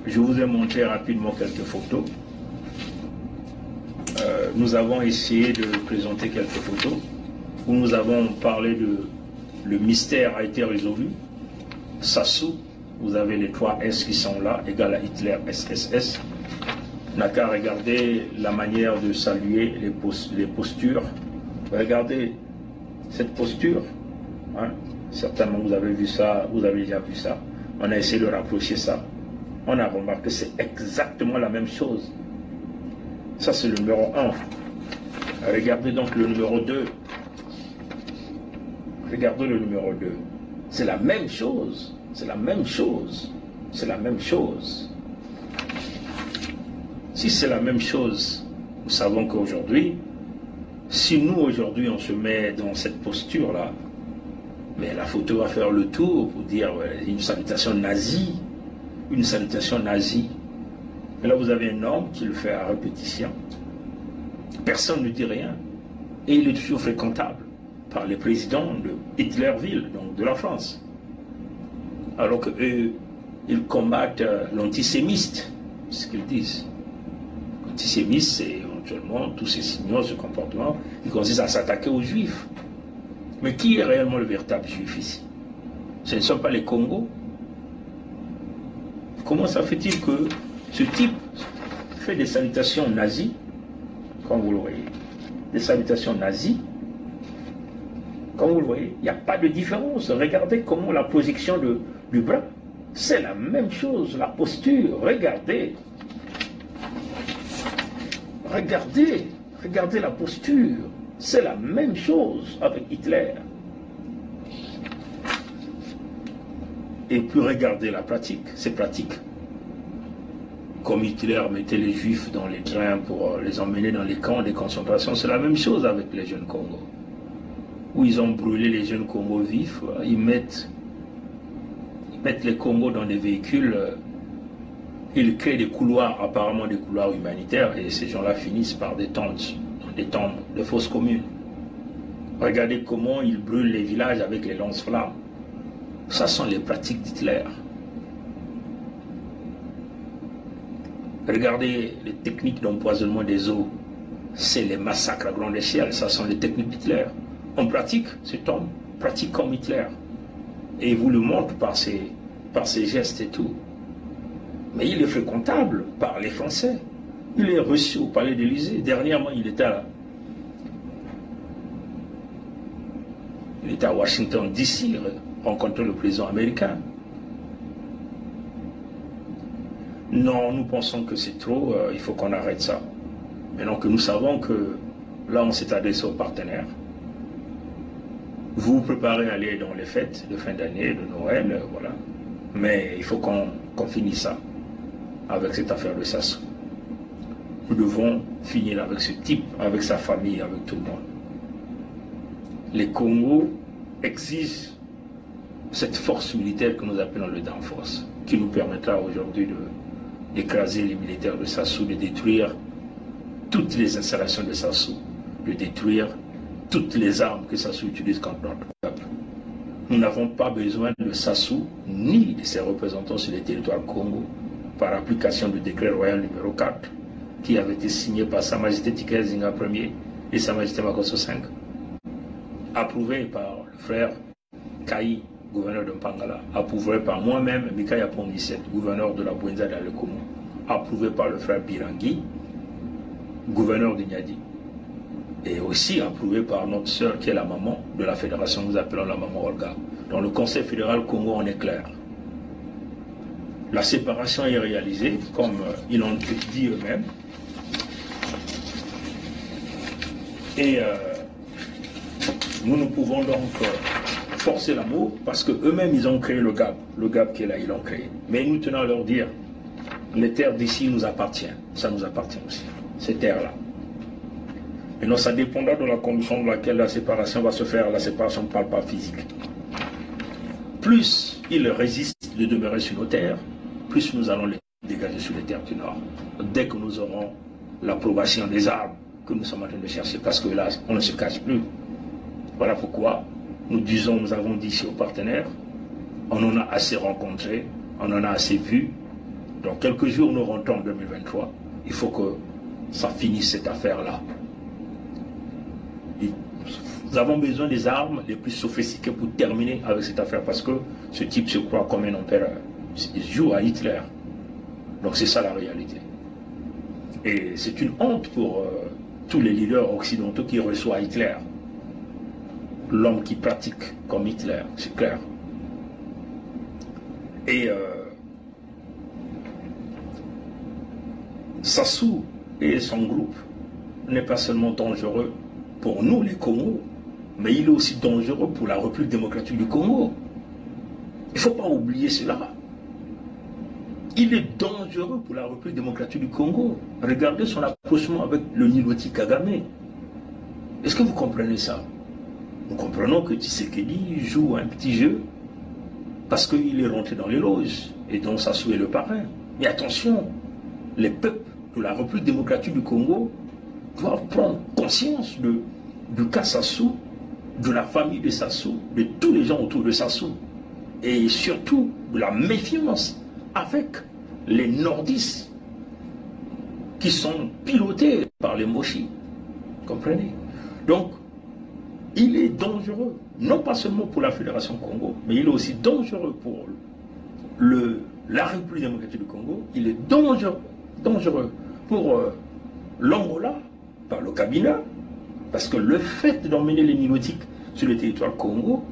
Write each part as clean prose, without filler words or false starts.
Je vous ai montré rapidement quelques photos. Nous avons essayé de présenter quelques photos où nous avons parlé de le mystère a été résolu. Sassou, vous avez les 3 S qui sont là, égal à Hitler SSS. N'a qu'à regarder la manière de saluer les postures. Regardez cette posture. Hein? Certainement vous avez vu ça, vous avez déjà vu ça. On a essayé de rapprocher ça. On a remarqué que c'est exactement la même chose. Ça c'est le numéro 1. Regardez donc le numéro 2. Regardez le numéro 2. C'est la même chose. C'est la même chose. C'est la même chose. Si c'est la même chose, nous savons qu'aujourd'hui, si nous aujourd'hui on se met dans cette posture-là, mais la photo va faire le tour pour dire une salutation nazie. Une salutation nazie. Mais là vous avez un homme qui le fait à répétition. Personne ne dit rien. Et il est toujours fréquentable par les présidents de Hitlerville, donc de la France. Alors qu'eux, ils combattent l'antisémiste, c'est ce qu'ils disent. L'antisémiste, c'est éventuellement tous ces signaux, ce comportement qui consiste à s'attaquer aux juifs. Mais qui est réellement le véritable juif ici? Ce ne sont pas les Congos. Comment ça fait-il que ce type fait des salutations nazies, comme vous le voyez, des salutations nazies, comme vous le voyez, il n'y a pas de différence. Regardez comment la projection du bras, c'est la même chose, la posture, regardez. Regardez, regardez la posture, c'est la même chose avec Hitler. Et puis regardez la pratique, c'est pratique. Comme Hitler mettait les Juifs dans les trains pour les emmener dans les camps de concentration, c'est la même chose avec les jeunes Congos. Où ils ont brûlé les jeunes Congos vifs, ils mettent les Congos dans des véhicules, ils créent des couloirs, apparemment des couloirs humanitaires, et ces gens-là finissent par des tentes de fausses communes. Regardez comment ils brûlent les villages avec les lance-flammes. Ça sont les pratiques d'Hitler. Regardez les techniques d'empoisonnement des eaux. C'est les massacres à grande échelle. Ça sont les techniques d'Hitler. On pratique, cet homme pratique comme Hitler. Et il vous le montre par ses gestes et tout. Mais il est fréquentable par les Français. Il est reçu au palais d'Élysée. Dernièrement, il était à Washington DC, rencontrer le président américain. Non, nous pensons que c'est trop, il faut qu'on arrête ça. Maintenant que nous savons que là, on s'est adressé aux partenaires. Vous vous préparez à aller dans les fêtes de fin d'année, de Noël, voilà. Mais il faut qu'on finisse ça avec cette affaire de Sassou. Nous devons finir avec ce type, avec sa famille, avec tout le monde. Les Congos exigent cette force militaire que nous appelons le Danforce, qui nous permettra aujourd'hui d'écraser les militaires de Sassou, de détruire toutes les installations de Sassou, de détruire toutes les armes que Sassou utilise contre notre peuple. Nous n'avons pas besoin de Sassou ni de ses représentants sur les territoires Congo par application du décret royal numéro 4 qui avait été signé par Sa Majesté Tiket Zinga Ier et Sa Majesté Makosso V, approuvé par le frère Kaï, gouverneur de Mpangala, approuvé par moi-même, Mikaya Pongisset, gouverneur de la Bouenza d'Alekomo, approuvé par le frère Birangi, gouverneur de Niadi, et aussi approuvé par notre sœur qui est la maman de la fédération, nous appelons la maman Olga. Dans le Conseil fédéral Congo, on est clair. La séparation est réalisée, comme ils l'ont dit eux-mêmes. Et nous ne pouvons donc forcer l'amour parce qu'eux-mêmes, ils ont créé le GAP qui est là, ils l'ont créé. Mais nous tenons à leur dire, les terres d'ici nous appartiennent, ça nous appartient aussi, ces terres-là. Maintenant, ça dépendra de la condition dans laquelle la séparation va se faire. La séparation ne parle pas physique. Plus ils résistent de demeurer sur nos terres, plus nous allons les dégager sur les terres du Nord. Dès que nous aurons l'approbation des armes que nous sommes en train de chercher, parce que là, on ne se cache plus. Voilà pourquoi nous avons dit ici aux partenaires, on en a assez rencontré, on en a assez vu, Dans quelques jours, nous rentrons en 2023. Il faut que ça finisse cette affaire-là. Nous avons besoin des armes les plus sophistiquées pour terminer avec cette affaire parce que ce type se croit comme un empereur. Il joue à Hitler. Donc c'est ça la réalité. Et c'est une honte pour tous les leaders occidentaux qui reçoivent Hitler. L'homme qui pratique comme Hitler, c'est clair. Et Sassou et son groupe n'est pas seulement dangereux pour nous les Congos, mais il est aussi dangereux pour la République démocratique du Congo. Il ne faut pas oublier cela. Il est dangereux pour la République démocratique du Congo. Regardez son approchement avec le Niloti Kagame. Est-ce que vous comprenez ça? Nous comprenons que Tshisekedi joue un petit jeu parce qu'il est rentré dans les loges et dont Sassou est le parrain. Mais attention, les peuples de la République démocratique du Congo doivent prendre conscience du cas Sassou, de la famille de Sassou, de tous les gens autour de Sassou, et surtout de la méfiance avec les nordistes qui sont pilotés par les Moshi. Comprenez? Donc, il est dangereux, non pas seulement pour la Fédération Congo, mais il est aussi dangereux pour la République démocratique du Congo, il est dangereux pour l'Angola, par le Kabila, parce que le fait d'emmener les Nilotiques sur le territoire Congo,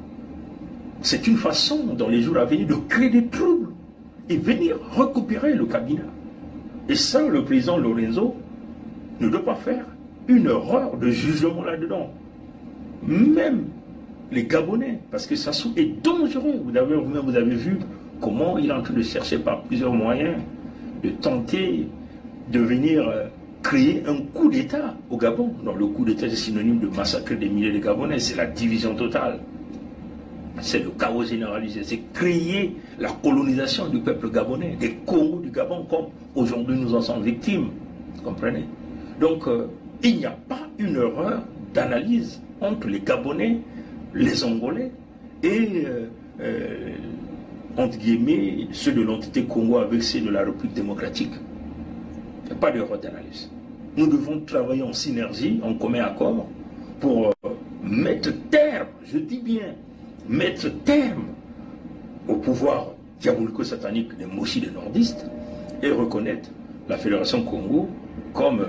c'est une façon, dans les jours à venir, de créer des troubles et venir récupérer le Kabila. Et ça, le président Lorenzo ne doit pas faire une erreur de jugement là-dedans. Même les Gabonais, parce que Sassou est dangereux. Vous avez vu comment il est en train de chercher par plusieurs moyens de tenter de venir créer un coup d'État au Gabon. Non, le coup d'État est synonyme de massacrer des milliers de Gabonais, c'est la division totale. C'est le chaos généralisé, c'est créer la colonisation du peuple gabonais, des Congos du Gabon, comme aujourd'hui nous en sommes victimes. Vous comprenez? Donc, il n'y a pas une erreur d'analyse entre les Gabonais, les Angolais et, entre guillemets, ceux de l'entité Congo avec ceux de la République démocratique. Il n'y a pas d'erreur d'analyse. Nous devons travailler en synergie, en commun accord, pour mettre terme, je dis bien, mettre terme au pouvoir diabolico-satanique des Moshi des nordistes et reconnaître la Fédération Congo comme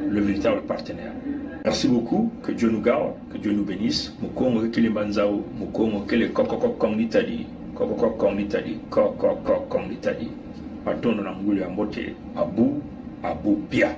le véritable partenaire. Merci beaucoup, que Dieu nous garde, que Dieu nous bénisse. Mukongo kele banzao, mukongo kele kokoko kongitadi, kokoko kongitadi, kokoko kongitadi. Patono na nguli ambote, abu pia.